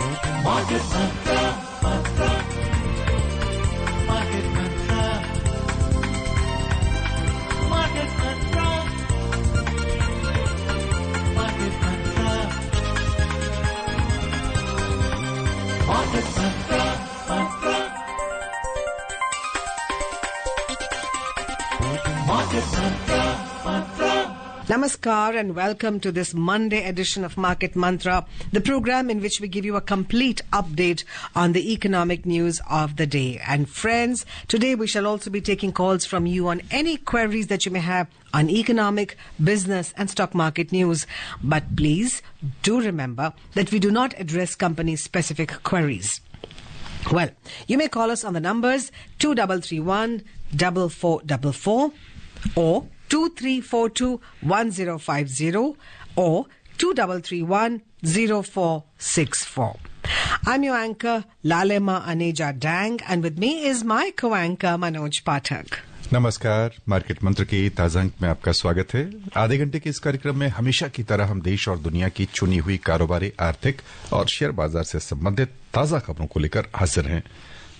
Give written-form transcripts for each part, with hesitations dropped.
Market Mantra, Market Mantra, Market Mantra, Market Mantra, Market Mantra, Market Mantra, Mantra. Namaskar and welcome to this Monday edition of Market Mantra, the program in which we give you a complete update on the economic news of the day. And friends, today we shall also be taking calls from you on any queries that you may have on economic, business and stock market news. But please do remember that we do not address company-specific queries. Well, you may call us on the numbers 2331 4444 or 2342-1050 or 2331-0464. I'm your anchor, Lalema Aneja Dang, and with me is my co-anchor, Manoj Pathak. नमस्कार। Market मंत्र के ताजा अंक में आपका स्वागत है। आधे घंटे के इस कार्यक्रम में हमेशा की तरह हम देश और दुनिया की चुनी हुई कारोबारी, आर्थिक और शेयर बाजार से संबंधित ताजा खबरों को लेकर हाजिर हैं।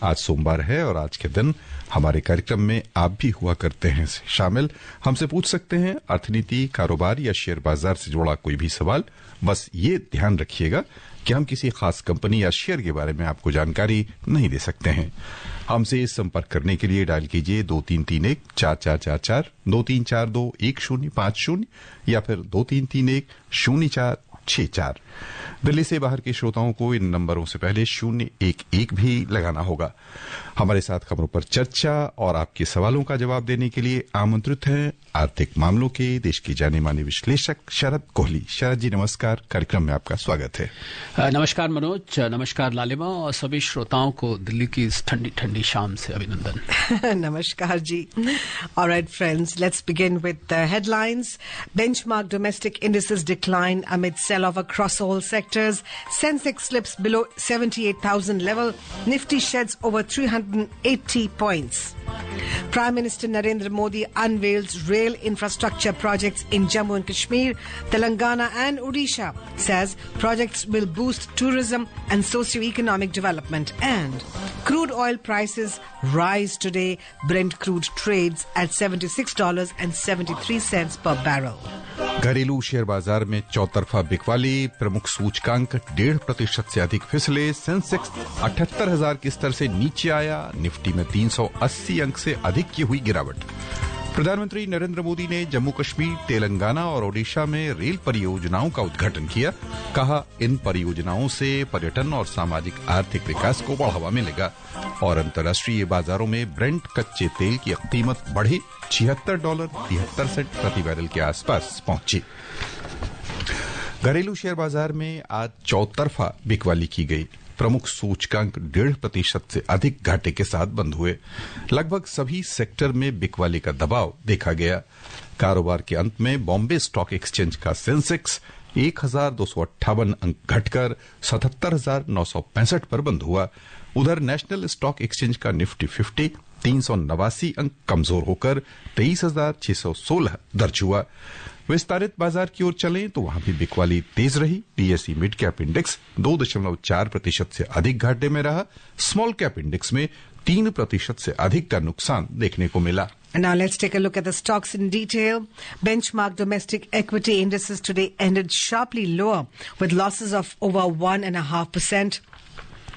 आज सोमवार है और आज के दिन हमारे कार्यक्रम में आप भी हुआ करते हैं शामिल। हमसे पूछ सकते हैं अर्थनीति, कारोबार या शेयर बाजार से जुड़ा कोई भी सवाल। बस ये ध्यान रखिएगा कि हम किसी खास कंपनी या शेयर के बारे में आपको जानकारी नहीं दे सकते हैं। हमसे संपर्क करने के लिए डायल कीजिए 2331-4444, 2342-1050 या फिर 2331-0464। दिल्ली से बाहर के श्रोताओं को इन नंबरों से पहले 011 भी लगाना होगा। हमारे साथ खबरों पर चर्चा और आपके सवालों का जवाब देने के लिए आमंत्रित हैं आर्थिक मामलों के देश की जाने माने विश्लेषक शरद कोहली। शरद जी नमस्कार, कार्यक्रम में आपका स्वागत है। नमस्कार मनोज, नमस्कार लालिमा और सभी श्रोताओं को दिल्ली की इस ठंडी ठंडी शाम से अभिनंदन। Namaskar ji. All right, friends, let's begin with the headlines. Benchmark domestic indices decline amid sell-off across all sectors. Sensex slips below 78,000 level. Nifty sheds over 380 points. Prime Minister Narendra Modi unveils rail infrastructure projects in Jammu and Kashmir, Telangana and Odisha. Says projects will boost tourism and socio-economic development. And crude oil prices rise today. Brent crude trades at $76.73 per barrel. घरेलू share बाजार में चौतरफा बिकवाली, प्रमुख सूचकांक 1.5% से अधिक फिसले। Sensex 78,000 के स्तर से नीचे आया। निफ्टी में 380 अंक से अधिक की हुई गिरावट। प्रधानमंत्री नरेंद्र मोदी ने जम्मू कश्मीर, तेलंगाना और ओडिशा में रेल परियोजनाओं का उद्घाटन किया। कहा, इन परियोजनाओं से पर्यटन और सामाजिक आर्थिक विकास को बढ़ावा मिलेगा। और अंतर्राष्ट्रीय बाजारों में ब्रेंट कच्चे तेल की कीमत बढ़ी, $76.73 प्रति बैरल के आसपास पहुंची। घरेलू शेयर बाजार में आज चौतरफा बिकवाली की गई। प्रमुख सूचकांक 1.5% से अधिक घाटे के साथ बंद हुए। लगभग सभी सेक्टर में बिकवाली का दबाव देखा गया। कारोबार के अंत में बॉम्बे स्टॉक एक्सचेंज का सेंसेक्स 1,258 अंक घटकर 77,965 पर बंद हुआ। उधर नेशनल स्टॉक एक्सचेंज का निफ्टी 50 389 अंक कमजोर होकर 23,616 दर्ज हुआ। विस्तारित बाजार की ओर चलें तो वहां भी बिकवाली तेज रही। बीएसई मिड कैप इंडेक्स 2.4% से अधिक घाटे में रहा। स्मॉल कैप इंडेक्स में 3% से अधिक का नुकसान देखने को मिला। And now let's take a look at the stocks in detail. Benchmark domestic equity indices today ended sharply lower with losses of over 1.5%.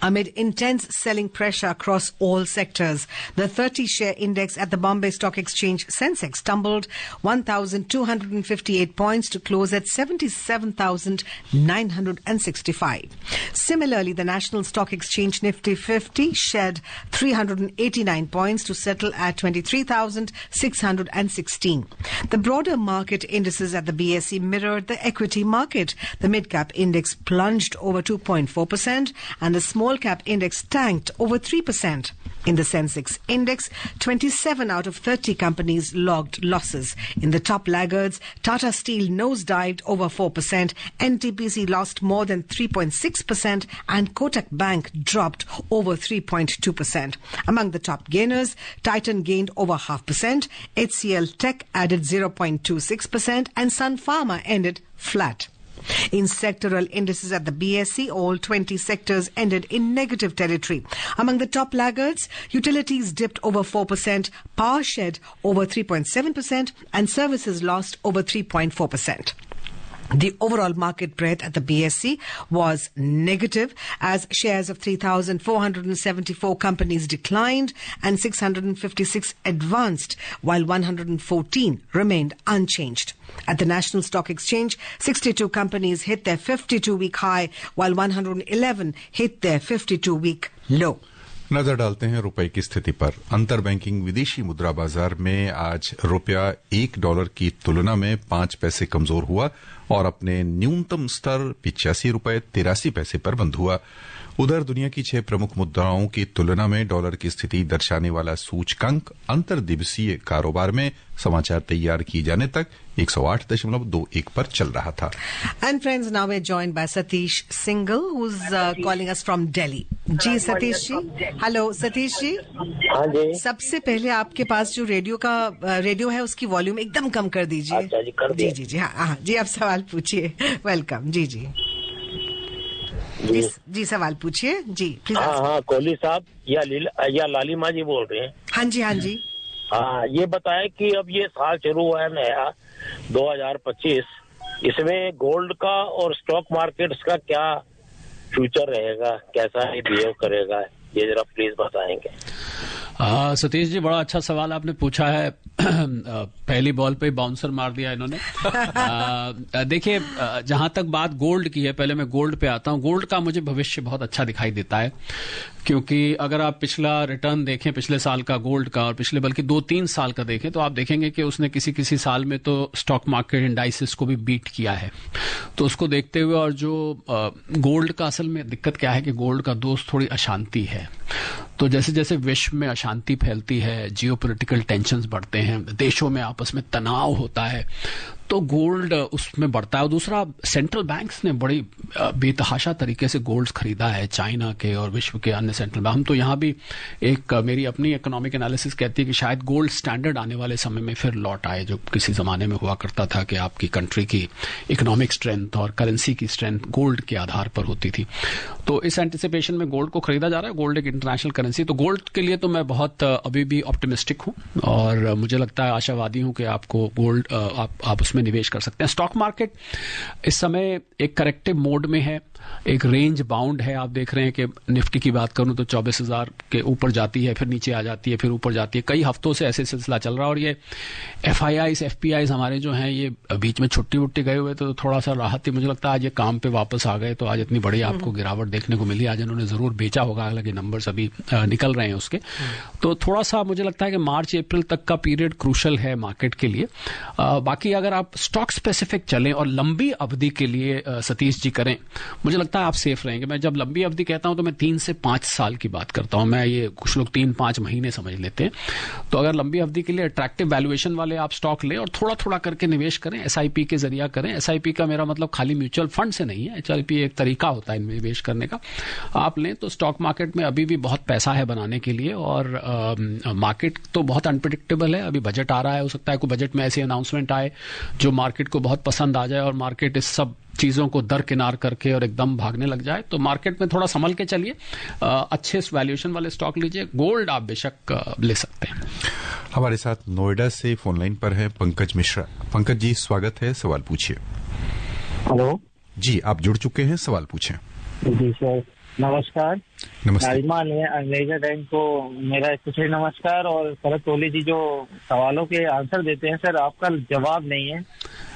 Amid intense selling pressure across all sectors, the 30-share index at the Bombay Stock Exchange Sensex tumbled 1,258 points to close at 77,965. Similarly, the National Stock Exchange Nifty 50 shed 389 points to settle at 23,616. The broader market indices at the BSE mirrored the equity market. The mid-cap index plunged over 2.4% and the small cap index tanked over 3%. In the Sensex index, 27 out of 30 companies logged losses. In the top laggards, Tata Steel nosedived over 4%, NTPC lost more than 3.6%, and Kotak Bank dropped over 3.2%. Among the top gainers, Titan gained over 0.5%, HCL Tech added 0.26%, and Sun Pharma ended flat. In sectoral indices at the BSE, all 20 sectors ended in negative territory. Among the top laggards, utilities dipped over 4%, power shed over 3.7%, and services lost over 3.4%. The overall market breadth at the BSE was negative as shares of 3,474 companies declined and 656 advanced, while 114 remained unchanged. At the National Stock Exchange, 62 companies hit their 52-week high, while 111 hit their 52-week low. नजर डालते हैं रुपए की स्थिति पर। अंतर banking विदेशी मुद्रा बाजार में आज रुपया $1 की तुलना में 5 पैसे कमजोर हुआ और अपने न्यूनतम स्तर 85 रुपए 83 पैसे पर बंद हुआ। उधर दुनिया की 6 प्रमुख मुद्राओं की तुलना में डॉलर की स्थिति दर्शाने वाला सूचकांक अंतर्दिवसीय कारोबार में समाचार तैयार किए जाने तक 108.21 पर चल रहा था। And friends, now we're joined by Satish Singhal, who's calling us from Delhi. जी सतीश जी, हेलो सतीश जी। हाँ जी। सबसे पहले आपके पास जो रेडियो है उसकी वॉल्यूम एकदम कम कर दीजिए। अच्छा जी, कर दिया। जी हाँ जी, आप सवाल पूछिए। वेलकम। जी सवाल पूछिए जी प्लीज। हाँ कोहली साहब या लालिमा जी बोल रहे हैं? हाँ जी। हाँ, ये बताएं कि अब ये साल शुरू हुआ है नया 2025, इसमें गोल्ड का और स्टॉक मार्केट्स का क्या फ्यूचर रहेगा, कैसा ही बिहेव करेगा, ये जरा प्लीज बताएंगे। सतीश जी, बड़ा अच्छा सवाल आपने पूछा है। पहली बॉल पे बाउंसर मार दिया इन्होंने। देखिए, जहां तक बात गोल्ड की है, पहले मैं गोल्ड पे आता हूं। गोल्ड का मुझे भविष्य बहुत अच्छा दिखाई देता है, क्योंकि अगर आप पिछला रिटर्न देखें पिछले साल का गोल्ड का और पिछले बल्कि 2-3 साल का देखें तो आप देखेंगे कि उसने किसी साल में तो स्टॉक मार्केट इंडाइसिस को भी बीट किया है। तो उसको देखते हुए, और जो गोल्ड का असल में दिक्कत क्या है कि गोल्ड का दोस्त थोड़ी अशांति है। तो जैसे जैसे विश्व में अशांति फैलती है, जियोपॉलिटिकल टेंशन्स बढ़ते हैं, देशों में आपस में तनाव होता है, तो गोल्ड उसमें बढ़ता है। और दूसरा, सेंट्रल बैंक्स ने बड़ी बेतहाशा तरीके से गोल्ड खरीदा है, चाइना के और विश्व के अन्य सेंट्रल बैंक। हम तो यहाँ भी मेरी अपनी इकोनॉमिक एनालिसिस कहती है कि शायद गोल्ड स्टैंडर्ड आने वाले समय में फिर लौट आए, जो किसी जमाने में हुआ करता था कि आपकी कंट्री की इकोनॉमिक स्ट्रेंथ और करेंसी की स्ट्रेंथ गोल्ड के आधार पर होती थी। तो इस एंटिसिपेशन में गोल्ड को खरीदा जा रहा है। गोल्ड एक इंटरनेशनल करेंसी, तो गोल्ड के लिए तो मैं बहुत अभी भी ऑप्टिमिस्टिक हूँ और मुझे लगता है, आशावादी हूँ कि आपको गोल्ड आप उसमें निवेश कर सकते हैं। स्टॉक मार्केट इस समय एक करेक्टिव मोड में है, एक रेंज बाउंड है। आप देख रहे हैं कि निफ्टी की बात करूं तो 24,000 के ऊपर जाती है, फिर नीचे आ जाती है, फिर ऊपर जाती है। कई हफ्तों से ऐसे सिलसिला चल रहा है। और ये FIIs FPIs हमारे जो हैं, ये बीच में छुट्टी गए हुए, तो थोड़ा सा राहत थी। मुझे लगता है आज ये काम पे वापस आ गए, तो आज इतनी बड़ी आपको गिरावट देखने को मिली। आज इन्होंने जरूर बेचा होगा, हालांकि नंबर्स अभी निकल रहे हैं उसके। तो थोड़ा सा मुझे लगता है कि मार्च अप्रैल तक का पीरियड क्रूशल है मार्केट के लिए। बाकी अगर आप स्टॉक स्पेसिफिक चलें और लंबी अवधि के लिए सतीश जी करें, मुझे लगता है आप सेफ रहेंगे। मैं जब लंबी अवधि कहता हूं तो मैं 3 से 5 साल की बात करता हूं। मैं ये कुछ लोग 3-5 महीने समझ लेते हैं। तो अगर लंबी अवधि के लिए अट्रैक्टिव वैल्यूएशन वाले आप स्टॉक लें और थोड़ा थोड़ा करके निवेश करें, SIP के जरिए करें। SIP का मेरा मतलब खाली म्यूचुअल फंड से नहीं है, SIP एक तरीका होता है निवेश करने का। आप लें तो स्टॉक मार्केट में अभी भी बहुत पैसा है बनाने के लिए। और मार्केट तो बहुत अनप्रिडिक्टेबल है। अभी बजट आ रहा है, हो सकता है कोई बजट में ऐसे अनाउंसमेंट आए जो मार्केट को बहुत पसंद आ जाए और मार्केट इस सब चीजों को दरकिनार करके और एकदम भागने लग जाए। तो मार्केट में थोड़ा संभल के चलिए, अच्छे वैल्यूएशन वाले स्टॉक लीजिए। गोल्ड आप बेशक ले सकते हैं। हमारे साथ नोएडा से फोन लाइन पर है पंकज मिश्रा। पंकज जी, स्वागत है, सवाल पूछिए। हेलो जी, आप जुड़ चुके हैं, सवाल पूछें। जी सर, नमस्कार। नमस्ते। नारिमा अंग्रेजा बैंक को मेरा कुछ नमस्कार। और शरद कोहली जी जो सवालों के आंसर देते हैं सर, आपका जवाब नहीं है,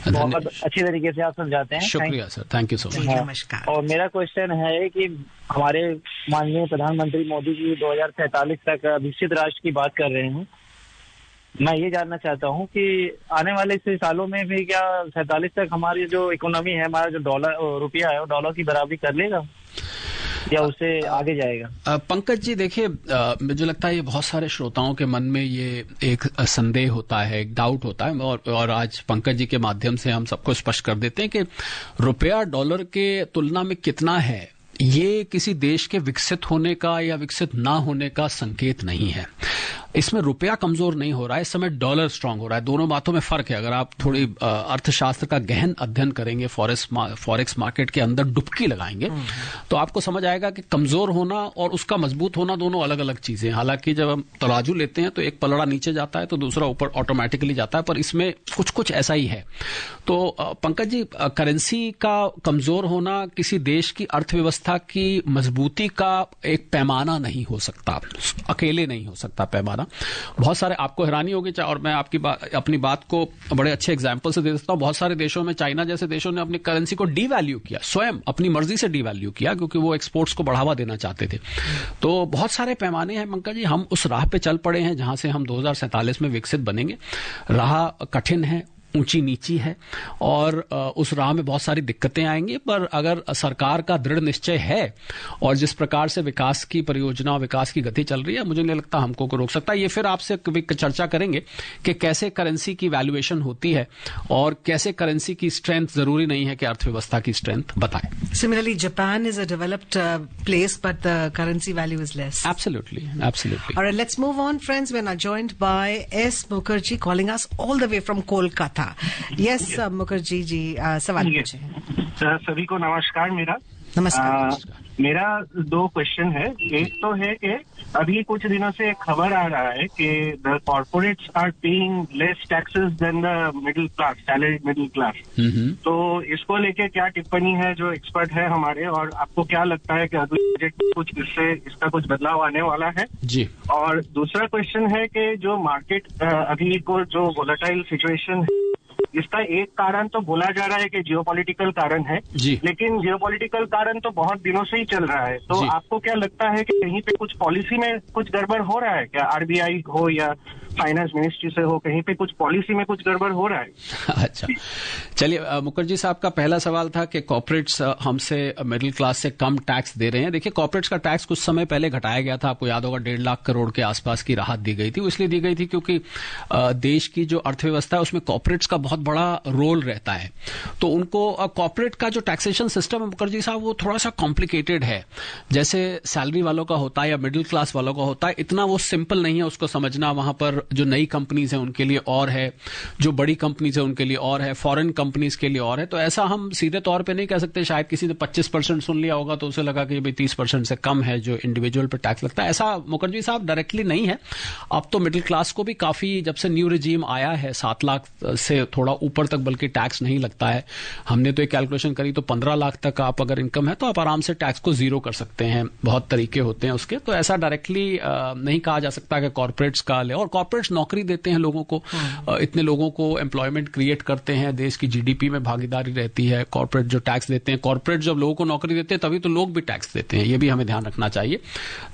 बहुत अच्छी तरीके से आप समझाते हैं। शुक्रिया sir, thank you so much. नमस्कार। और मेरा क्वेश्चन है कि हमारे माननीय प्रधानमंत्री मोदी जी 2047 तक विकसित राष्ट्र की बात कर रहे हैं। मैं ये जानना चाहता हूँ कि आने वाले इस सालों में भी क्या 47 तक हमारी जो इकोनॉमी है, हमारा जो रुपया है, वो डॉलर की बराबरी कर लेगा या उससे आगे जाएगा? पंकज जी, देखिए, मुझे लगता है ये बहुत सारे श्रोताओं के मन में ये एक संदेह होता है, एक डाउट होता है। और आज पंकज जी के माध्यम से हम सबको स्पष्ट कर देते हैं कि रुपया डॉलर के तुलना में कितना है, ये किसी देश के विकसित होने का या विकसित ना होने का संकेत नहीं है। इसमें रुपया कमजोर नहीं हो रहा है, इस समय डॉलर स्ट्रांग हो रहा है। दोनों बातों में फर्क है। अगर आप थोड़ी अर्थशास्त्र का गहन अध्ययन करेंगे, फॉरेक्स मार्केट के अंदर डुबकी लगाएंगे, तो आपको समझ आएगा कि कमजोर होना और उसका मजबूत होना दोनों अलग अलग चीजें हैं। हालांकि जब हम तराजू लेते हैं तो एक पलड़ा नीचे जाता है तो दूसरा ऊपर ऑटोमेटिकली जाता है, पर इसमें कुछ कुछ ऐसा ही है। तो पंकज जी, करेंसी का कमजोर होना किसी देश की अर्थव्यवस्था की मजबूती का एक पैमाना नहीं हो सकता, अकेले नहीं हो सकता पैमाना। बहुत सारे, आपको हैरानी होगी, और मैं आपकी अपनी बात को बड़े अच्छे एग्जाम्पल से दे सकता हूं। बहुत सारे देशों में, चाइना जैसे देशों ने अपनी करेंसी को डीवैल्यू किया, स्वयं अपनी मर्जी से डीवैल्यू किया, क्योंकि वो एक्सपोर्ट्स को बढ़ावा देना चाहते थे। तो बहुत सारे पैमाने हैं पंकज जी, हम उस राह पे चल पड़े हैं जहां से हम 2047 में विकसित बनेंगे। राह कठिन है, ऊंची नीची है, और उस राह में बहुत सारी दिक्कतें आएंगी, पर अगर सरकार का दृढ़ निश्चय है और जिस प्रकार से विकास की परियोजना, विकास की गति चल रही है, मुझे नहीं लगता हमको को रोक सकता। ये फिर आपसे कभी चर्चा करेंगे कि कैसे करेंसी की वैल्यूएशन होती है और कैसे करेंसी की स्ट्रेंथ जरूरी नहीं है कि अर्थव्यवस्था की स्ट्रेंथ बताए। Similarly, Japan is a developed place, but the currency value is less. Absolutely. All right, let's move on, friends. We're now joined by S. Mukherjee, calling us all the way from Kolkata. Yes, Mukherjee ji, सवाल पूछें। सभी को नमस्कार। नमस्कार। मेरा 2 question है। एक तो है कि अभी कुछ दिनों से खबर आ रहा है कि the corporates are paying less taxes than the middle class, salaried middle class. तो इसको लेके क्या टिप्पणी है जो एक्सपर्ट है हमारे, और आपको क्या लगता है कि अगले बजट में कुछ इसका कुछ बदलाव आने वाला है जी? और दूसरा क्वेश्चन है कि जो मार्केट अभी को जो वोलेटाइल सिचुएशन है, इसका एक कारण तो बोला जा रहा है कि जियोपॉलिटिकल कारण है, लेकिन जियोपॉलिटिकल कारण तो बहुत दिनों से ही चल रहा है। तो आपको क्या लगता है कि कहीं पे कुछ पॉलिसी में कुछ गड़बड़ हो रहा है क्या? आरबीआई हो या फाइनेंस मिनिस्ट्री से हो, कहीं पे कुछ पॉलिसी में कुछ गड़बड़ हो रहा है? अच्छा, चलिए, मुखर्जी साहब का पहला सवाल था कि कॉर्पोरेट्स हमसे मिडिल क्लास से कम टैक्स दे रहे हैं। देखिए, कॉर्पोरेट्स का टैक्स कुछ समय पहले घटाया गया था, आपको याद होगा 1.5 लाख करोड़ के आसपास की राहत दी गई थी। वो इसलिए दी गई थी क्योंकि देश की जो अर्थव्यवस्था है उसमें कॉर्पोरेट्स का बहुत बड़ा रोल रहता है। तो उनको कॉर्पोरेट का जो टैक्सेशन सिस्टम है मुखर्जी साहब, वो थोड़ा सा कॉम्प्लिकेटेड है। जैसे सैलरी वालों का होता है या मिडिल क्लास वालों का होता है, इतना वो सिंपल नहीं है उसको समझना। वहां पर जो नई कंपनीज हैं उनके लिए और है, जो बड़ी कंपनीज है उनके लिए और है, फॉरेन कंपनीज के लिए और है। तो ऐसा हम सीधे तौर पे नहीं कह सकते। शायद किसी ने 25% सुन लिया होगा तो उसे लगा कि भाई 30% से कम है जो इंडिविजुअल पे टैक्स लगता है। ऐसा मुखर्जी साहब डायरेक्टली नहीं है। अब तो मिडिल क्लास को भी काफी, जब से न्यू रिजीम आया है, 7 लाख से थोड़ा ऊपर तक बल्कि टैक्स नहीं लगता है। हमने तो एक कैलकुलेशन करी तो 15 लाख तक आप अगर इनकम है तो आप आराम से टैक्स को जीरो कर सकते हैं। बहुत तरीके होते हैं उसके। तो ऐसा डायरेक्टली नहीं कहा जा सकता कि कॉर्पोरेट्स का ले। और कॉर्पोरेट्स नौकरी देते हैं लोगों को, इतने लोगों को एम्प्लॉयमेंट क्रिएट करते हैं, देश की जीडीपी में भागीदारी रहती है। कॉर्पोरेट जो टैक्स देते हैं, कॉर्पोरेट जब लोगों को नौकरी देते हैं तभी तो लोग भी टैक्स देते हैं। ये भी हमें ध्यान रखना चाहिए।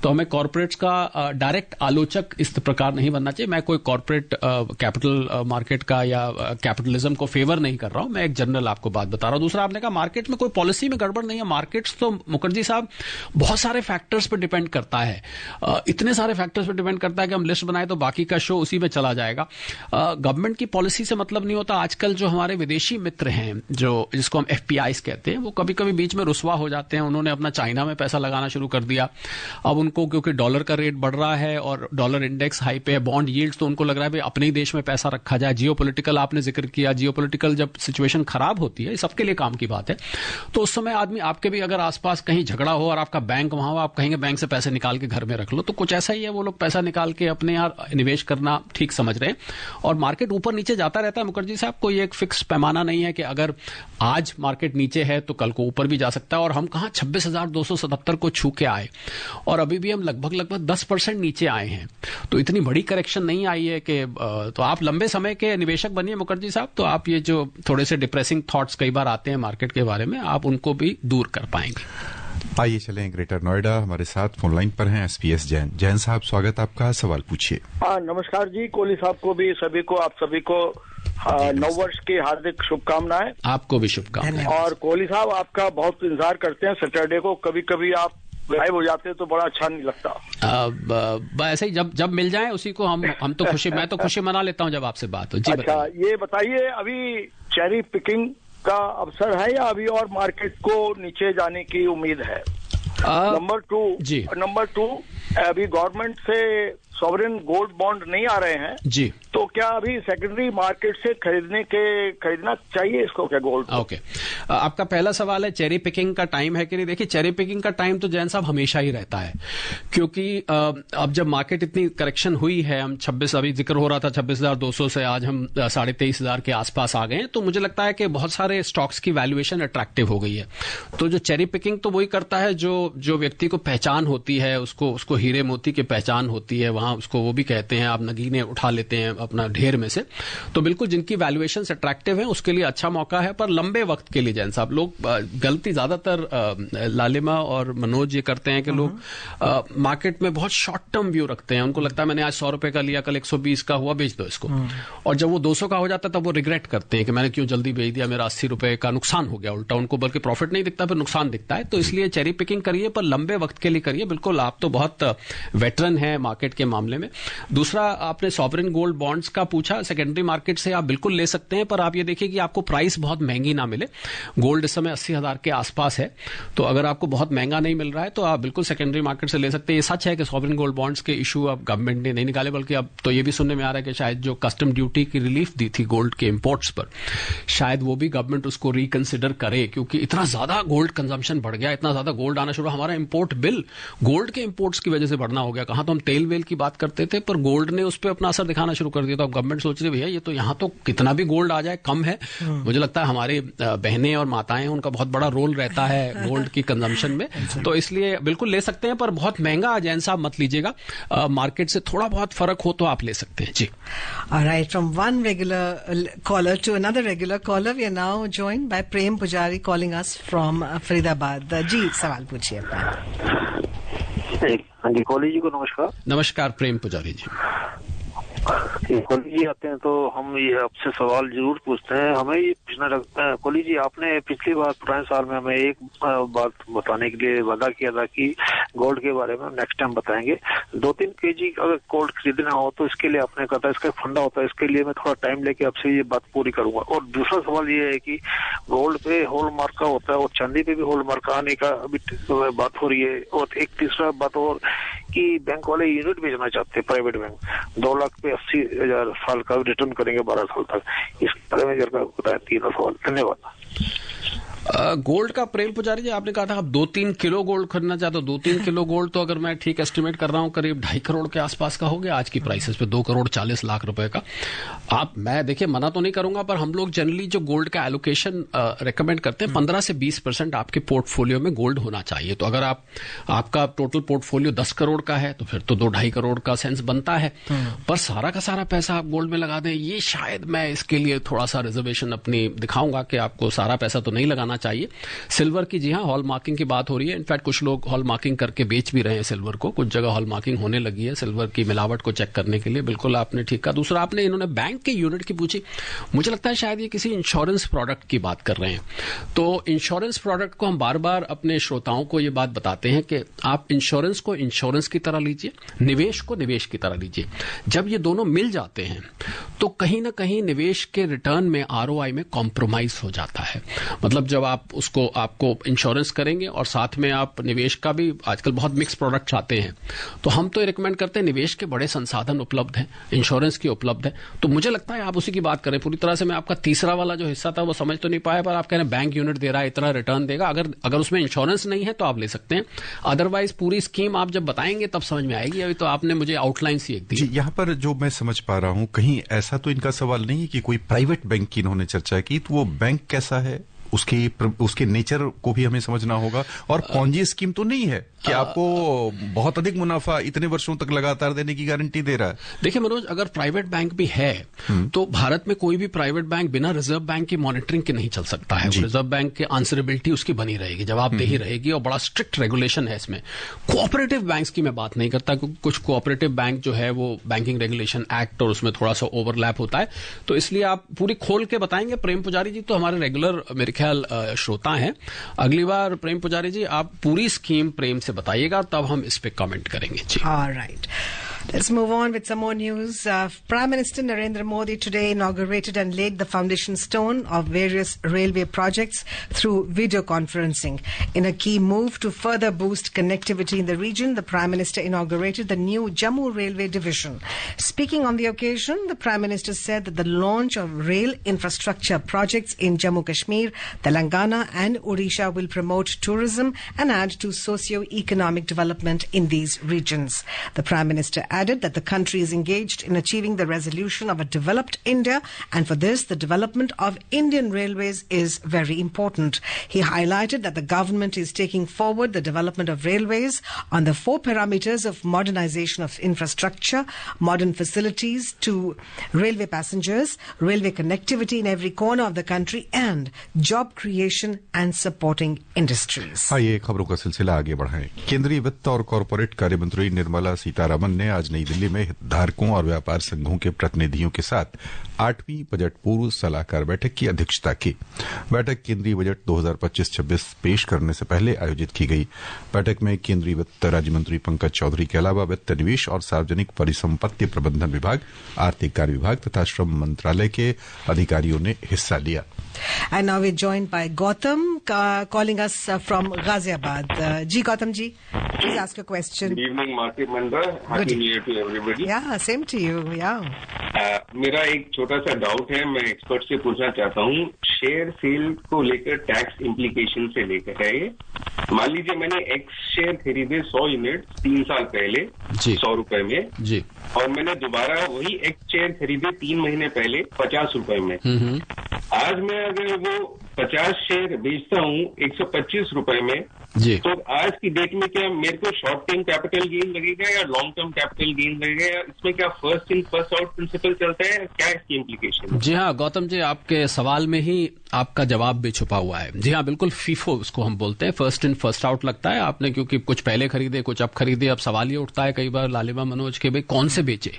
तो हमें कॉर्पोरेट्स का डायरेक्ट आलोचक इस प्रकार नहीं बनना चाहिए। मैं कोई कॉर्पोरेट कैपिटल मार्केट का या कैपिटलिज्म को फेवर नहीं कर रहा हूं, मैं एक जनरल आपको बात बता रहा हूं। दूसरा, आपने कहा मार्केट में कोई पॉलिसी में गड़बड़ नहीं है। मार्केट्स तो मुखर्जी साहब बहुत सारे फैक्टर्स पर डिपेंड करता है, इतने सारे फैक्टर्स पर डिपेंड करता है कि हम लिस्ट बनाए तो बाकी का शो उसी में चला जाएगा। गवर्नमेंट की पॉलिसी से मतलब नहीं होता। आजकल जो हमारे विदेशी मित्र हैं, जो जिसको हम एफपीआईज कहते हैं, वो कभी कभी बीच में रुसवा हो जाते हैं। उन्होंने अपना चाइना में पैसा लगाना शुरू कर दिया। अब उनको क्योंकि डॉलर का रेट बढ़ रहा है और डॉलर इंडेक्स हाई पे है, बॉन्ड यील्ड्स, तो उनको लग रहा है भाई अपने ही देश में पैसा रखा जाए। जियोपॉलिटिकल आपने जिक्र किया, जियोपॉलिटिकल जब सिचुएशन खराब होती है, सबके लिए काम की बात है, तो उस समय आदमी, आपके भी अगर आसपास कहीं झगड़ा हो और आपका बैंक वहां हो, आप कहेंगे बैंक से पैसे निकाल के घर में रख लो। तो कुछ ऐसा ही है, वो लोग पैसा निकाल के अपने यहाँ निवेश करना ठीक समझ रहे हैं। और मार्केट ऊपर नीचे जाता रहता है मुखर्जी साहब, कोई एक फिक्स पैमाना नहीं है कि अगर आज मार्केट नीचे है तो कल को ऊपर भी जा सकता है। और हम कहां 26,277 को छू के आए और अभी भी हम लगभग 10% नीचे आए हैं। तो इतनी बड़ी करेक्शन नहीं आई है कि तो आप लंबे समय के निवेशक बनिए मुखर्जी साहब, तो आप ये जो थोड़े से डिप्रेसिंग थॉट्स कई बार आते हैं मार्केट के बारे में, आप उनको भी दूर कर पाएंगे। आइए चलें ग्रेटर नोएडा। हमारे साथ फोन लाइन पर हैं एसपीएस जैन। जैन साहब, स्वागत आपका, सवाल पूछिए। नमस्कार जी, कोहली साहब को भी, सभी को, आप सभी को नववर्ष की हार्दिक शुभकामनाएं। आपको भी शुभकामनाएं। और कोहली साहब, आपका बहुत इंतजार करते हैं सैटरडे को। कभी कभी आप गायब हो जाते हैं तो बड़ा अच्छा नहीं लगता। ऐसे ही जब मिल जाए उसी को हम तो खुशी, मैं तो खुशी मना लेता हूँ जब आपसे बात हो। जी अच्छा, ये बताइए, अभी चेरी पिकिंग का अवसर है या अभी और मार्केट को नीचे जाने की उम्मीद है? नंबर टू, अभी गवर्नमेंट से सॉवरेन गोल्ड बॉन्ड नहीं आ रहे हैं जी, तो क्या अभी सेकेंडरी मार्केट से खरीदना चाहिए इसको क्या गोल्ड? ओके, आपका पहला सवाल है चेरी पिकिंग का टाइम है कि नहीं। देखिए, चेरी पिकिंग का टाइम तो जैन साहब हमेशा ही रहता है, क्योंकि अब जब मार्केट इतनी करेक्शन हुई है, हम 26, अभी जिक्र हो रहा था 26,200 से आज हम 23,500 के आसपास आ गए हैं, तो मुझे लगता है कि बहुत सारे स्टॉक्स की वैल्यूएशन अट्रैक्टिव हो गई है। तो जो चेरी पिकिंग तो वही करता है जो व्यक्ति को पहचान होती है, उसको हीरे मोती की पहचान होती है, वहां उसको वो भी कहते हैं आप नगीने उठा लेते हैं अपना ढेर में से। तो बिल्कुल जिनकी वैल्यूएशन अट्रैक्टिव है उसके लिए अच्छा मौका है, पर लंबे वक्त के लिए जैन साहब लोग गलती ज्यादातर लालिमा और मनोज ये करते हैं कि लोग मार्केट में बहुत शॉर्ट टर्म व्यू रखते हैं। उनको लगता है मैंने आज 100 रुपए का लिया, कल 120 का हुआ, बेच दो इसको। और जब वो 200 का हो जाता है तब वो रिग्रेट करते हैं कि मैंने क्यों जल्दी बेच दिया, मेरा 80 रुपए का नुकसान हो गया। उल्टा उनको बल्कि प्रॉफिट नहीं दिखता, फिर नुकसान दिखता है। तो इसलिए चेरी पिकिंग करिए, पर लंबे वक्त के लिए करिए। बिल्कुल, आप तो बहुत वेटरन है मार्केट के मामले में। दूसरा, आपने सॉवरेन गोल्ड बॉन्ड्स का पूछा, सेकेंडरी मार्केट से आप बिल्कुल ले सकते हैं, पर आप ये देखिए कि आपको प्राइस बहुत महंगी ना मिले। गोल्ड इस समय 80,000 के आसपास है, तो अगर आपको बहुत महंगा नहीं मिल रहा है तो आप बिल्कुल सेकेंडरी मार्केट से ले सकते हैं। ये सच है कि सॉवरेन गोल्ड बॉन्ड्स के इशू अब गवर्नमेंट ने नहीं निकाले, बल्कि अब तो ये भी सुनने में आ रहा है कि शायद जो कस्टम ड्यूटी की रिलीफ दी थी गोल्ड के इंपोर्ट्स पर, शायद वो भी गवर्नमेंट उसको रिकंसिडर करे, क्योंकि इतना ज्यादा गोल्ड कंजम्पशन बढ़ गया, इतना ज्यादा गोल्ड आना शुरू, हमारा इंपोर्ट बिल गोल्ड के इंपोर्ट्स की वजह से बढ़ना हो गया। कहां तो हम तेल वेल की बात करते थे, पर गोल्ड ने उस पर अपना असर दिखाना शुरू कर दिया। तो अब गवर्नमेंट सोच रही भैया ये तो यहां तो कितना भी गोल्ड आ जाए कम है। मुझे लगता है हमारी बहनें और माताएं, उनका बहुत बड़ा रोल रहता है गोल्ड की कंजम्पशन में, तो इसलिए बिल्कुल ले सकते हैं, पर बहुत महंगा जैन साहब मत लीजिएगा। मार्केट से थोड़ा बहुत फर्क हो तो आप ले सकते हैं जी। Alright, from one regular caller to another regular caller, we are now joined by Prem Pujari calling us from Faridabad. जी, सवाल पूछिए अपना। हाँ जी, कॉलेज जी को नमस्कार। नमस्कार प्रेम पुजारी जी। कॉलेज जी आते हैं तो हम ये आपसे सवाल जरूर पूछते हैं। हमें ये पूछना रखता है, कॉलेज जी आपने पिछली बार पुराने साल में हमें एक बात बताने के लिए वादा किया था कि गोल्ड के बारे में नेक्स्ट टाइम बताएंगे। 2-3 केजी अगर गोल्ड खरीदना हो तो इसके लिए आपने कहा था इसका फंडा होता है, इसके लिए मैं थोड़ा टाइम लेके आपसे ये बात पूरी करूंगा। और दूसरा सवाल ये है कि गोल्ड पे हॉलमार्क का होता है और चांदी पे भी हॉलमार्क आने का अभी बात हो रही है। और एक तीसरा बात और कि बैंक वाले यूनिट भेजना चाहते हैं, प्राइवेट बैंक 2 लाख पे 80,000 साल का रिटर्न करेंगे 12 साल तक। इस बारे में जरा बताएं, तीनों सवाल। धन्यवाद। गोल्ड का प्रेम पुजारी जी, आपने कहा था आप 2-3 किलो गोल्ड खरीदना चाहते हो। 2-3 किलो गोल्ड तो अगर मैं ठीक एस्टिमेट कर रहा हूं करीब 2.5 करोड़ के आसपास का हो गया आज की प्राइसेस पे, 2 करोड़ 40 लाख रुपए का। मैं देखिए मना तो नहीं करूंगा, पर हम लोग जनरली जो गोल्ड का एलोकेशन रेकमेंड करते हैं 15 से 20% आपके पोर्टफोलियो में गोल्ड होना चाहिए। तो अगर आपका टोटल पोर्टफोलियो 10 करोड़ का है तो फिर तो 2-2.5 करोड़ का सेंस बनता है। पर सारा का सारा पैसा आप गोल्ड में लगा दें, ये शायद मैं इसके लिए थोड़ा सा रिजर्वेशन अपनी दिखाऊंगा कि आपको सारा पैसा तो नहीं लगाना चाहिए। सिल्वर की जी हाँ, हॉल मार्किंग की बात हो रही है। इनफैक्ट कुछ लोग हॉल मार्किंग करके बेच भी रहे हैं सिल्वर को, कुछ जगह हॉल मार्किंग होने लगी है सिल्वर की मिलावट को चेक करने के लिए। बिल्कुल आपने ठीक कहा। दूसरा, आपने इन्होंने बैंक के यूनिट की पूछी, मुझे लगता है शायद ये किसी इंश्योरेंस प्रोडक्ट की बात कर रहे हैं। तो इंश्योरेंस प्रोडक्ट को हम बार बार अपने श्रोताओं को ये बात बताते हैं कि आप इंश्योरेंस को इंश्योरेंस की तरह लीजिए, निवेश को निवेश की तरह लीजिए। जब ये दोनों मिल जाते हैं तो कहीं ना कहीं निवेश के रिटर्न में आरओआई में कॉम्प्रोमाइज हो जाता है। मतलब जब आप आपको इंश्योरेंस करेंगे और साथ में आप निवेश का भी, आजकल बहुत मिक्स प्रोडक्ट्स आते हैं, तो हम तो रिकमेंड करते हैं निवेश के बड़े संसाधन उपलब्ध हैं, इंश्योरेंस की उपलब्ध है। तो मुझे लगता है आप उसी की बात करें पूरी तरह से। मैं आपका तीसरा वाला जो हिस्सा था वो समझ तो नहीं पाया, पर आप कह रहे हैं बैंक यूनिट दे रहा है, इतना रिटर्न देगा। अगर उसमें इंश्योरेंस नहीं है तो आप ले सकते हैं, अदरवाइज पूरी स्कीम आप जब बताएंगे तब समझ में आएगी। अभी तो आपने मुझे आउटलाइन सी एक दी। यहाँ पर जो मैं समझ पा रहा हूँ, कहीं ऐसा तो इनका सवाल नहीं है कि कोई प्राइवेट बैंक की इन्होंने चर्चा की, तो वो बैंक कैसा है उसके नेचर को भी हमें समझना होगा। और पॉन्जी स्कीम तो नहीं है कि आपको बहुत अधिक मुनाफा इतने वर्षों तक लगातार देने की गारंटी दे रहा है। देखिए मनोज, अगर प्राइवेट बैंक भी है तो भारत में कोई भी प्राइवेट बैंक बिना रिजर्व बैंक की मॉनिटरिंग के नहीं चल सकता है। रिजर्व बैंक की आंसरेबिलिटी उसकी बनी रहेगी, जवाबदेही रहेगी, और बड़ा स्ट्रिक्ट रेगुलेशन है इसमें। कोऑपरेटिव बैंक्स की मैं बात नहीं करता, क्योंकि कुछ कोऑपरेटिव बैंक जो है वो बैंकिंग रेगुलेशन एक्ट और उसमें थोड़ा सा ओवरलैप होता है। तो इसलिए आप पूरी खोल के बताएंगे। प्रेम पुजारी जी तो हमारे रेगुलर मेरे ख्याल श्रोता हैं। अगली बार प्रेम पुजारी जी आप पूरी स्कीम प्रेम से बताइएगा, तब हम इस पे कमेंट करेंगे जी। Alright. Let's move on with some more news. Prime Minister Narendra Modi today inaugurated and laid the foundation stone of various railway projects through video conferencing. In a key move to further boost connectivity in the region, the Prime Minister inaugurated the new Jammu Railway Division. Speaking on the occasion, the Prime Minister said that the launch of rail infrastructure projects in Jammu Kashmir, Telangana and Odisha will promote tourism and add to socio-economic development in these regions. The Prime Minister added that the country is engaged in achieving the resolution of a developed India, and for this the development of Indian railways is very important. He highlighted that the government is taking forward the development of railways on the 4 parameters of modernization of infrastructure, modern facilities to railway passengers, railway connectivity in every corner of the country and job creation and supporting industries. आइए खबरों का सिलसिला आगे बढ़ाएं। केंद्रीय वित्त और corporate कार्य मंत्री निर्मला सीतारमण ने आज नई दिल्ली में हितधारकों और व्यापार संघों के प्रतिनिधियों के साथ 8वीं बजट पूर्व सलाहकार बैठक की अध्यक्षता की। बैठक केंद्रीय बजट 2025-26 पेश करने से पहले आयोजित की गई। बैठक में केंद्रीय वित्त राज्य मंत्री पंकज चौधरी के अलावा वित्त, निवेश और सार्वजनिक परिसंपत्ति प्रबंधन विभाग, आर्थिक कार्य विभाग तथा श्रम मंत्रालय के अधिकारियों ने हिस्सा लिया। And now we're joined by Gautam calling us from Ghaziabad. Ji Gautam ji, please ask your question. Good evening, Market Manda. Happy New Year to everybody. Yeah, same to you. Yeah. मेरा एक छोटा सा doubt है, मैं expert से पूछना चाहता हूँ। शेयर सेल को लेकर टैक्स इम्प्लीकेशन से लेकर है ये। मान लीजिए मैंने एक्स शेयर खरीदे 100 यूनिट 3 साल पहले 100 रुपए में जी, और मैंने दोबारा वही एक्स शेयर खरीदे 3 महीने पहले 50 रुपए में। आज मैं अगर वो 50 शेयर बेचता हूँ 125 रुपए में जी, तो आज की डेट में क्या मेरे को शॉर्ट टर्म कैपिटल गेन लगेगा या लॉन्ग टर्म कैपिटल गेन लगेगा, या इसमें क्या first in first out principle चलता है, क्या इसकी इम्प्लीकेशन? जी हाँ गौतम जी, आपके सवाल में ही आपका जवाब भी छुपा हुआ है। जी हाँ बिल्कुल, फीफो उसको हम बोलते हैं, फर्स्ट इन फर्स्ट आउट लगता है। आपने क्योंकि कुछ पहले खरीदे कुछ अब खरीदे, अब सवाल ये उठता है कई बार लालिमा मनोज के भाई कौन से बेचे,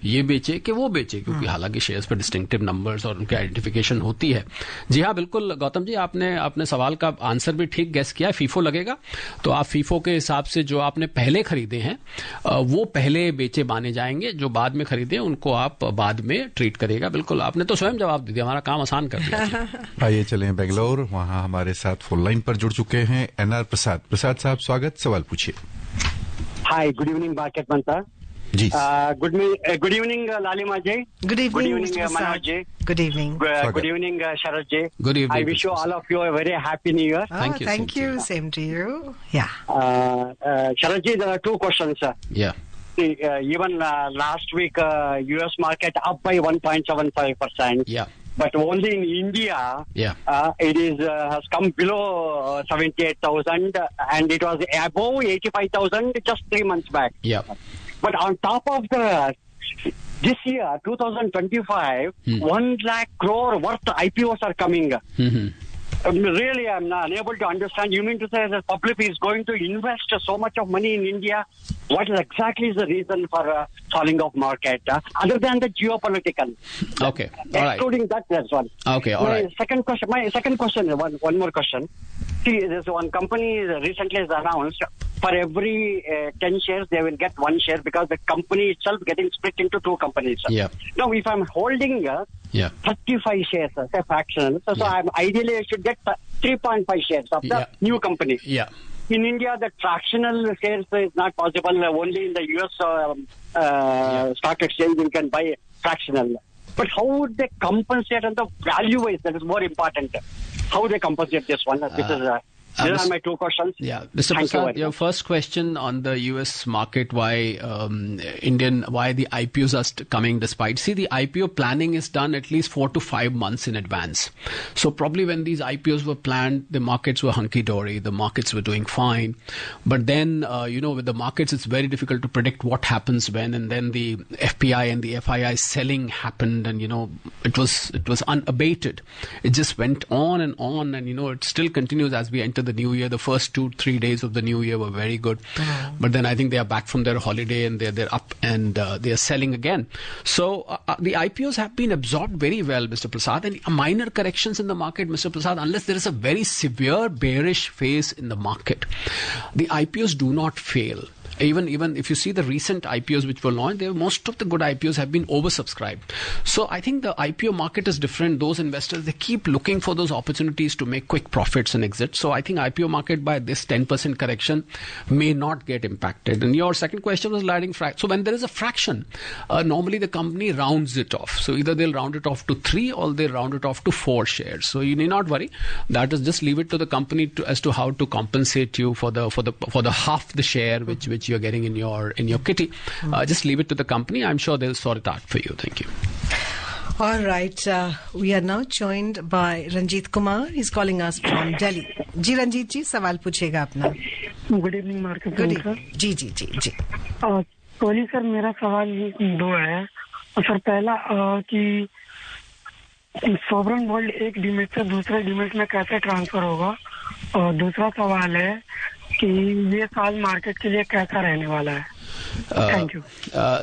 ये बेचे कि वो बेचे, क्योंकि हालांकि शेयर्स पर डिस्टिंक्टिव नंबर्स और उनकी आइडेंटिफिकेशन होती है। जी हाँ बिल्कुल गौतम जी, आपने अपने सवाल का आंसर भी ठीक गेस किया, फीफो लगेगा। तो आप फीफो के हिसाब से जो आपने पहले खरीदे हैं वो पहले बेचे माने जाएंगे, जो बाद में खरीदे उनको आप बाद में ट्रीट करेगा। बिल्कुल, आपने तो स्वयं जवाब दे दिया, हमारा काम आसान कर दिया। आइए चलें बेंगलोर, वहां हमारे साथ फोन लाइन पर जुड़ चुके हैं एनआर प्रसाद। प्रसाद साहब स्वागत, सवाल पूछिए। हाय, गुड इवनिंग मार्केट मंता जी। गुड इवनिंग लालिमा जी। Good evening, Manoj ji. Good evening. Good evening, Sharad ji. Good evening. I wish you all of you a very happy New Year. Thank you. Same to you. Yeah. Sharad ji, there are 2 questions. Yeah. Even last week, U.S. market up by 1.75%. Yeah. But only in India, it is has come below 78,000, and it was above 85,000 just 3 months back. Yeah. But on top of that, this year, 2025, 1 lakh crore worth IPOs are coming. Really, I'm not unable to understand. You mean to say that public is going to invest so much of money in India? What exactly is the reason for falling of market, other than the geopolitical? Okay, all right. Excluding that, that's one. Okay, all right. My second question, one more question. See, there's one company recently has announced for every 10 shares, they will get 1 share because the company itself getting split into 2 companies. Yeah. Now, if I'm holding 35 shares as a fraction, so I'm ideally I should get 3.5 shares of the new company. Yeah. In India, the fractional shares is not possible. Only in the US stock exchange you can buy fractional. But how would they compensate on the value-wise? That is more important. How would they compensate this one? These are my 2 questions. Yeah, Mr. Prasad, your first question on the U.S. market, why the IPOs are coming despite. See, the IPO planning is done at least 4 to 5 months in advance. So probably when these IPOs were planned, the markets were hunky-dory, the markets were doing fine. But then, with the markets, it's very difficult to predict what happens when. And then the FPI and the FII selling happened, and it was unabated. It just went on, and it still continues as we enter the new year. The first 2-3 days of the new year were very good, but then I think they are back from their holiday and they're up and they are selling again. So the IPOs have been absorbed very well, Mr. Prasad, and minor corrections in the market, Mr. Prasad, unless there is a very severe bearish phase in the market, the IPOs do not fail. Even if you see the recent IPOs which were launched, most of the good IPOs have been oversubscribed. So I think the IPO market is different. Those investors, they keep looking for those opportunities to make quick profits and exit. So I think IPO market by this 10% correction may not get impacted. And your second question was sliding fraction. So when there is a fraction, normally the company rounds it off. So either they'll round it off to 3 or they'll round it off to 4 shares. So you need not worry. That is, just leave it to the company as to how to compensate you for the half the share which you're getting in your kitty. Just leave it to the company. I'm sure they'll sort it out for you. Thank you. All right. We are now joined by Ranjit Kumar. He's calling us from Delhi. जी रंजीत जी, सवाल पूछेगा अपना. Good evening market sir. जी जी जी जी. Kohli sir, मेरा सवाल 2 है. सर पहला कि सॉवरेन गोल्ड एक डीमेट से दूसरे डीमेट में कैसे ट्रांसफर होगा, और दूसरा सवाल है कि ये साल मार्केट के लिए कैसा रहने वाला है. Thank you.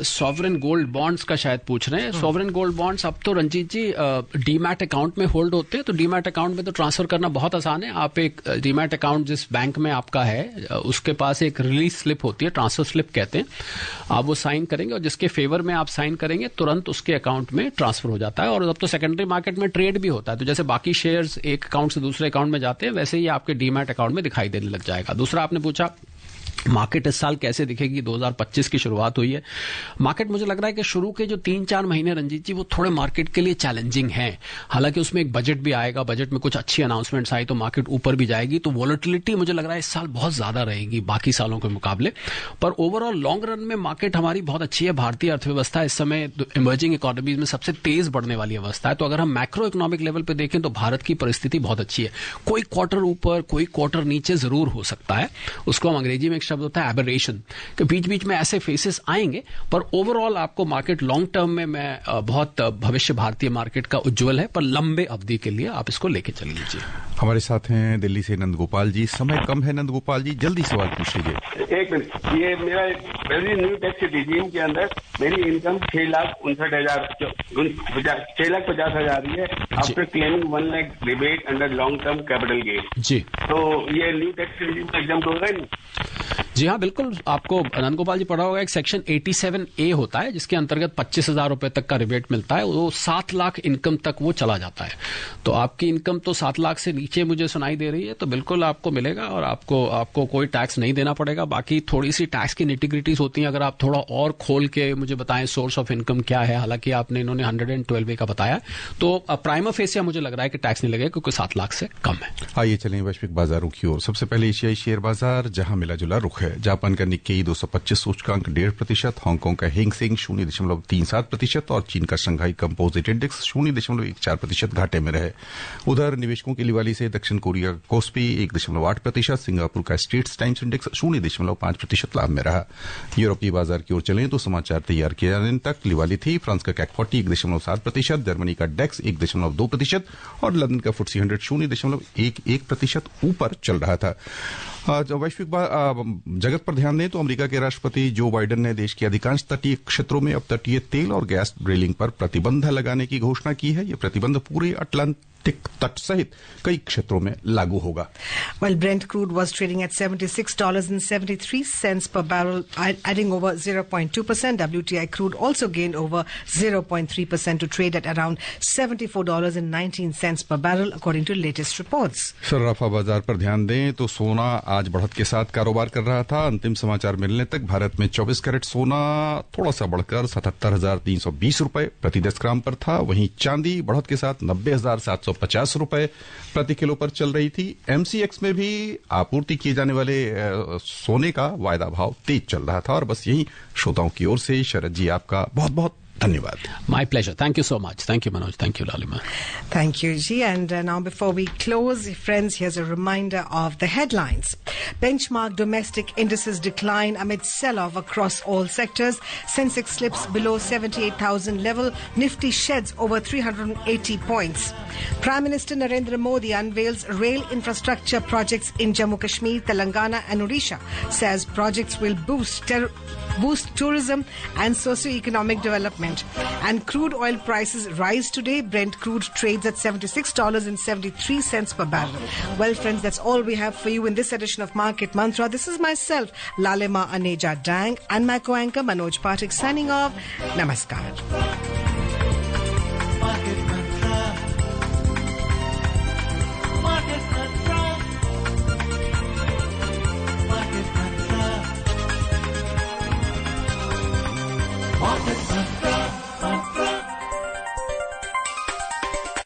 Sovereign gold bonds का शायद पूछ रहे हैं. सॉवरेन गोल्ड बॉन्ड्स अब तो रंजीत जी डीमैट अकाउंट में होल्ड होते हैं, तो डीमैट अकाउंट में तो ट्रांसफर करना बहुत आसान है. आप एक डीमैट अकाउंट जिस बैंक में आपका है उसके पास एक रिलीज स्लिप होती है, ट्रांसफर स्लिप कहते हैं. आप वो साइन करेंगे और जिसके फेवर में आप साइन करेंगे तुरंत उसके अकाउंट में ट्रांसफर हो जाता है. और अब तो सेकेंडरी मार्केट में ट्रेड भी होता है, तो जैसे बाकी शेयर्स एक अकाउंट से दूसरे अकाउंट में जाते हैं, वैसे ही आपके डीमैट अकाउंट में दिखाई देने लग जाएगा. दूसरा आपने पूछा मार्केट इस साल कैसे दिखेगी. 2025 की शुरुआत हुई है. मार्केट मुझे लग रहा है कि शुरू के जो 3-4 महीने रंजीत जी वो थोड़े मार्केट के लिए चैलेंजिंग हैं. हालांकि उसमें एक बजट भी आएगा, बजट में कुछ अच्छी अनाउंसमेंट्स आई तो मार्केट ऊपर भी जाएगी. तो वॉलेटिलिटी मुझे लग रहा है इस साल बहुत ज्यादा रहेगी बाकी सालों के मुकाबले. पर ओवरऑल लॉन्ग रन में मार्केट हमारी बहुत अच्छी है. भारतीय अर्थव्यवस्था इस समय इमर्जिंग इकोनॉमीज में सबसे तेज बढ़ने वाली अवस्था है. तो अगर हम मैक्रो इकोनॉमिक लेवल पर देखें तो भारत की परिस्थिति बहुत अच्छी है. कोई क्वार्टर ऊपर कोई क्वार्टर नीचे जरूर हो सकता है. उसको हम अंग्रेजी में एक शब्द होता है एबरेशन, कि बीच बीच में ऐसे फेसेस आएंगे. पर ओवरऑल आपको मार्केट लॉन्ग टर्म में मैं बहुत भविष्य भारतीय मार्केट का उज्जवल है, पर लंबे अवधि के लिए आप इसको लेके चल लीजिए. हमारे साथ हैं दिल्ली से नंद गोपाल जी. समय कम है नंद गोपाल जी, जल्दी सवाल पूछ लीजिए. एक मिनट, ये मेरा वेरी न्यू टैक्स रिजीम के अंदर मेरी इनकम 6,59,000 6,50,000 है after claiming 1 lakh rebate under long term capital gain जी. तो ये न्यू टैक्स रिजीम का एग्जाम होगा नहीं? जी हाँ, बिल्कुल. आपको नंद गोपाल जी पढ़ा होगा, एक सेक्शन 87A होता है जिसके अंतर्गत 25,000 रुपए तक का रिबेट मिलता है. वो 7 लाख इनकम तक वो चला जाता है. तो आपकी इनकम तो 7 लाख से नीचे मुझे सुनाई दे रही है, तो बिल्कुल आपको मिलेगा और आपको कोई टैक्स नहीं देना पड़ेगा. बाकी थोड़ी सी टैक्स की निटिग्रिटीज होती हैं. अगर आप थोड़ा और खोल के मुझे बताएं सोर्स ऑफ इनकम क्या है, हालांकि आपने इन्होंने 112A का बताया, तो प्राइमा फेसिया मुझे लग रहा है कि टैक्स नहीं लगेगा क्योंकि 7 लाख से कम है. आइए चलें वैश्विक बाजारों की ओर. सबसे पहले एशियाई शेयर बाजार, जहां मिला जुला रुख है. जापान का निक्केई 225 सूचकांक 1.5%, हांगकांग का हेंगसेंग 0.37% और चीन का शंघाई कंपोजिट इंडेक्स 0.14% घाटे में रहे. उधर निवेशकों की लिवाली से दक्षिण कोरिया का कोस्पी 1.8%, सिंगापुर का स्ट्रेट्स टाइम्स इंडेक्स 0.5% लाभ में रहा. यूरोपीय बाजार की ओर चलें तो समाचार तैयार किए जाने तक लिवाली थी. फ्रांस का कैक 40 1.7%, जर्मनी का डेक्स 1.2% और लंदन का फुट्सी 100 0.11% ऊपर चल रहा था. वैश्विक जगत पर ध्यान दें तो अमेरिका के राष्ट्रपति जो बाइडेन ने देश के अधिकांश तटीय क्षेत्रों में अब तटीय तेल और गैस ड्रिलिंग पर प्रतिबंध लगाने की घोषणा की है. यह प्रतिबंध पूरे अटलांटिक तट सहित कई क्षेत्रों में लागू होगा. Well, Brent crude was trading at $76.73 per barrel, adding over 0.2%. WTI crude also gained over 0.3% to trade at around $74.19 per barrel, according to latest reports. सर्राफा बाजार पर ध्यान दें तो सोना आज बढ़त के साथ कारोबार कर रहा था. अंतिम समाचार मिलने तक भारत में 24 कैरेट सोना थोड़ा सा बढ़कर 77,320 रुपए प्रति 10 ग्राम पर था. वहीं चांदी बढ़त के साथ 90,750 रुपए प्रति किलो पर चल रही थी. एमसीएक्स में भी आपूर्ति किए जाने वाले सोने का वायदा भाव तेज चल रहा था. और बस यही श्रोताओं की ओर से शरद जी आपका बहुत बहुत धन्यवाद. My pleasure. Thank you so much. Thank you Manoj. Thank you लालिमा. Thank you, Ji. And now before we close, friends, here's a reminder of the headlines. Benchmark domestic indices decline amid sell-off across all sectors. Sensex slips below 78,000 level. Nifty sheds over 380 points. Prime Minister Narendra Modi unveils rail infrastructure projects in Jammu Kashmir, Telangana and Odisha. Says projects will boost boost tourism and socio-economic development. And crude oil prices rise today. Brent crude trades at $76.73 per barrel. Well, friends, that's all we have for you in this edition of Market Mantra. This is myself, Lalema Aneja Dang, and my co-anchor Manoj Pathak signing off. Namaskar. Market